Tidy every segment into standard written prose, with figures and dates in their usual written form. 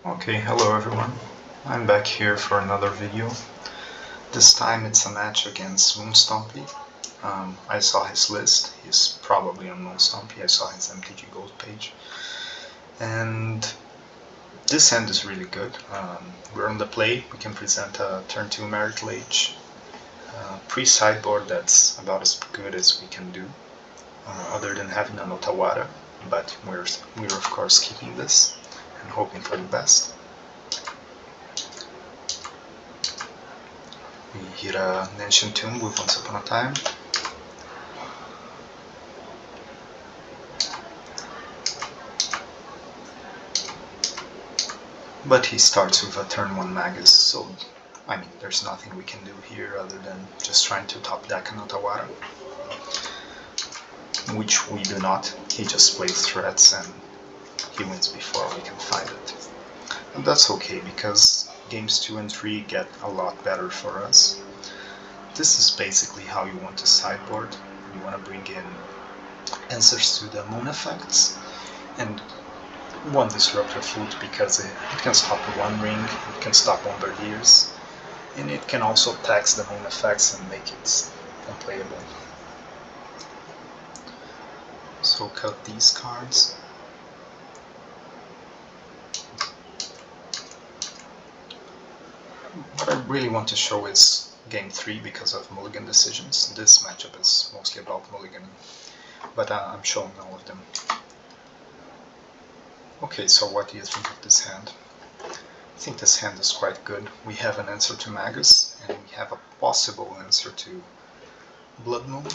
Okay, hello everyone. I'm back here for another video. This time it's a match against Moon Stompy. I saw his list. He's probably on Moon Stompy. I saw his MTG Gold page. And this hand is really good. We're on the play. We can present a turn 2 Miracle Age. Pre-sideboard that's about as good as we can do, other than having an Otawara. But we're of course keeping this and hoping for the best. We hit an Ancient Tomb with Once Upon a Time. But he starts with a turn 1 Magus, so I mean there's nothing we can do here other than just trying to top deck an Otawara. Which we do not. He just plays threats and he wins before we can find it. And that's okay because games 2 and 3 get a lot better for us. This is basically how you want to sideboard. You want to bring in answers to the moon effects and one Disruptive Flute because it can stop one ring, it can stop Bombardiers, and it can also tax the moon effects and make it unplayable. So cut these cards. What I really want to show is game 3 because of mulligan decisions. This matchup is mostly about mulligan, but I'm showing all of them. Okay, so what do you think of this hand? I think this hand is quite good. We have an answer to Magus, and we have a possible answer to Blood Moon,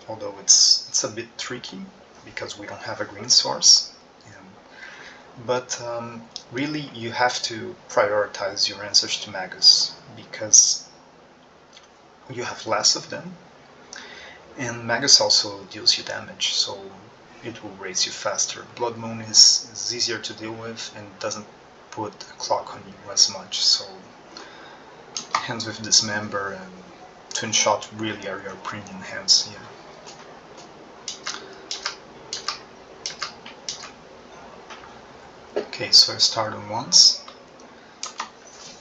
although it's a bit tricky because we don't have a green source. But really you have to prioritize your answers to Magus because you have less of them, and Magus also deals you damage, so it will raise you faster. Blood Moon is easier to deal with and doesn't put a clock on you as much, so hands with Dismember and Twin Shot really are your premium hands here. Okay, so I start on once,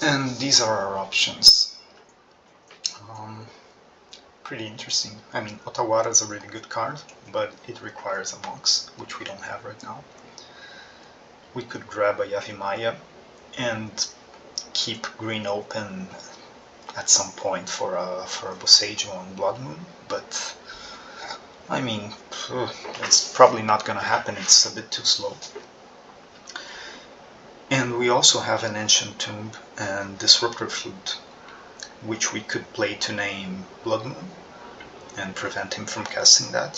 and these are our options. Pretty interesting. I mean, Otawara is a really good card, but it requires a Mox, which we don't have right now. We could grab a Yavimaya and keep green open at some point for a Boseiju on Blood Moon, but I mean, it's probably not gonna happen, it's a bit too slow. And we also have an Ancient Tomb and Disruptor Flute, which we could play to name Blood Moon and prevent him from casting that.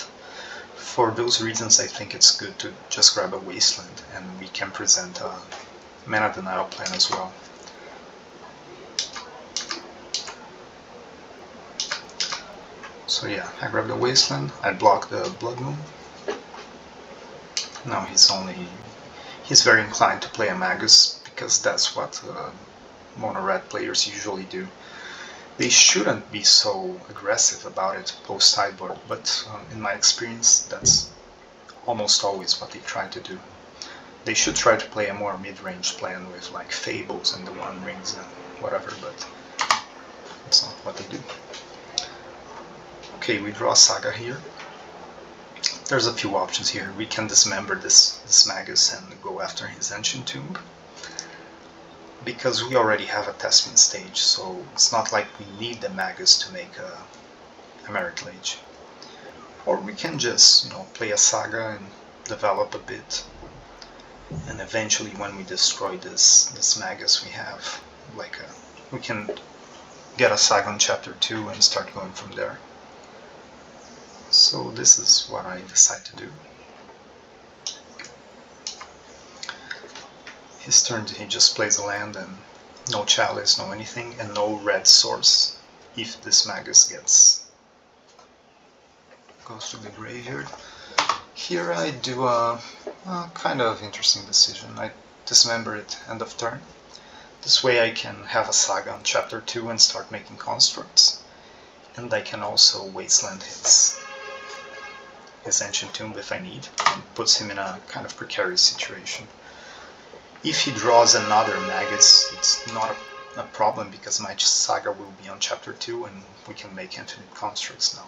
For those reasons I think it's good to just grab a Wasteland, and we can present a Mana Denial plan as well. So yeah, I grab the Wasteland, I block the Blood Moon. Now he's very inclined to play a Magus because that's what mono red players usually do. They shouldn't be so aggressive about it post sideboard, but in my experience that's almost always what they try to do. They should try to play a more mid-range plan with like Fables and the One Rings and whatever, but that's not what they do. Okay, we draw Saga here. There's a few options here. We can dismember this Magus and go after his Ancient Tomb, because we already have a Testament stage, so it's not like we need the Magus to make a Miracle Age. Or we can just, you know, play a Saga and develop a bit, and eventually when we destroy this Magus we have like we can get a Saga on Chapter 2 and start going from there. So this is what I decide to do. His turn, he just plays a land and no Chalice, no anything, and no red source if this Magus goes to the graveyard. Here I do a kind of interesting decision. I dismember it end of turn. This way I can have a Saga on Chapter 2 and start making constructs, and I can also Wasteland his Ancient Tomb if I need, and puts him in a kind of precarious situation. If he draws another Magus, it's not a problem because my Saga will be on chapter 2 and we can make infinite constructs now.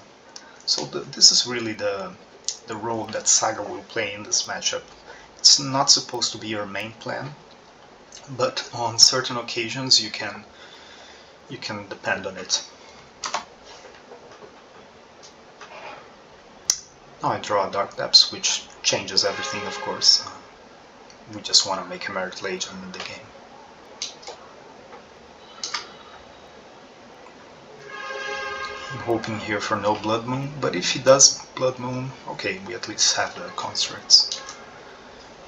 So this is really the role that Saga will play in this matchup. It's not supposed to be your main plan, but on certain occasions you can depend on it. Now I draw a Dark Depths, which changes everything, of course. We just want to make a Merit Legion in the game. I'm hoping here for no Blood Moon, but if he does Blood Moon, okay, we at least have the constructs.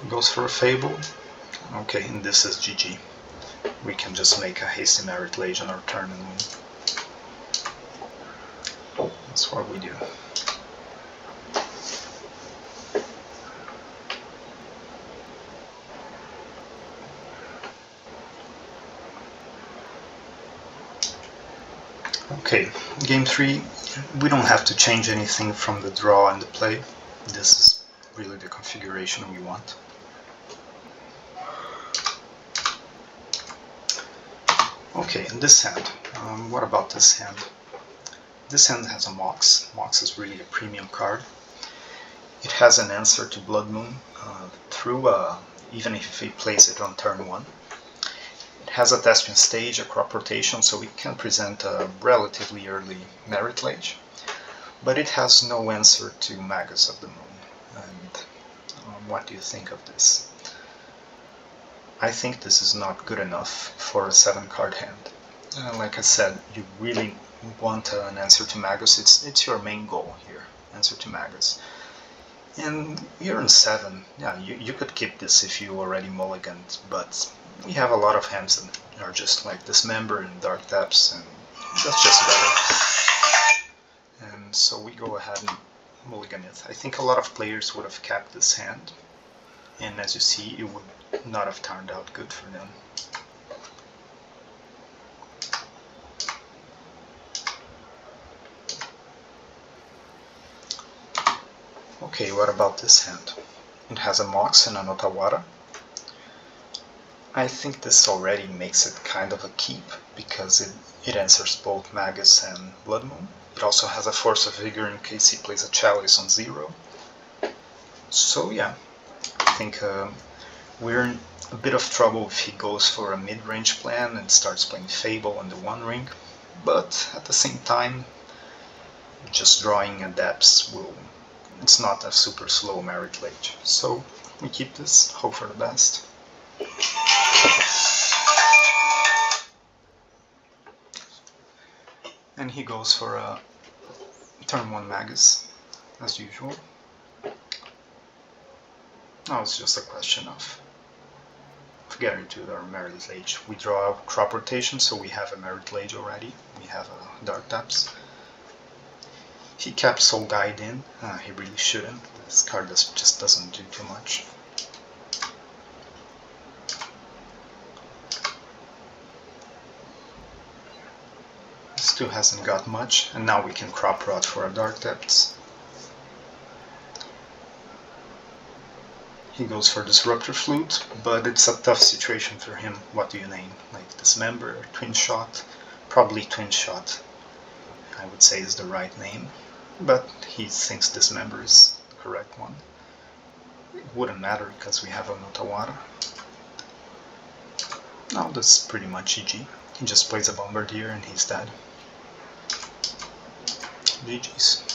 He goes for a Fable. Okay, and this is GG. We can just make a hasty Merit Legion or turn and win. That's what we do. Okay, game 3, we don't have to change anything from the draw and the play. This is really the configuration we want. Okay, in this hand, what about this hand? This hand has a Mox. Mox is really a premium card. It has an answer to Blood Moon even if he plays it on turn 1. It has a Thespian Stage, a crop rotation, so it can present a relatively early Merit Lage, but it has no answer to Magus of the Moon. And what do you think of this? I think this is not good enough for a 7-card hand. Like I said, you really want an answer to Magus. It's your main goal here, answer to Magus. And you're in 7. Yeah, you could keep this if you already mulliganed, but we have a lot of hands that are just like Dismember and Dark Depths, and that's just better. And so we go ahead and mulligan it. I think a lot of players would have kept this hand, and as you see, it would not have turned out good for them. Okay, what about this hand? It has a Mox and an Otawara. I think this already makes it kind of a keep, because it answers both Magus and Blood Moon. It also has a Force of Vigor in case he plays a Chalice on 0. So yeah, I think we're in a bit of trouble if he goes for a mid-range plan and starts playing Fable on the One Ring, but at the same time, just drawing a Depths it's not a super slow Merit Lage. So we keep this, hope for the best. And he goes for a turn 1 Magus, as usual. Now it's just a question of getting to our Merit Lage. We draw a crop rotation, so we have a Merit Lage already. We have a Dark Depths. He kept Soul Guide in. He really shouldn't. This card just doesn't do too much. Still hasn't got much, and now we can crop rot for a Dark Depths. He goes for Disruptor Flute, but it's a tough situation for him. What do you name? Like Dismember, Twin Shot? Probably Twin Shot, I would say, is the right name, but he thinks Dismember is the correct one. It wouldn't matter because we have a Otawara. Now this is pretty much GG. He just plays a Bombardier and he's dead. GG's.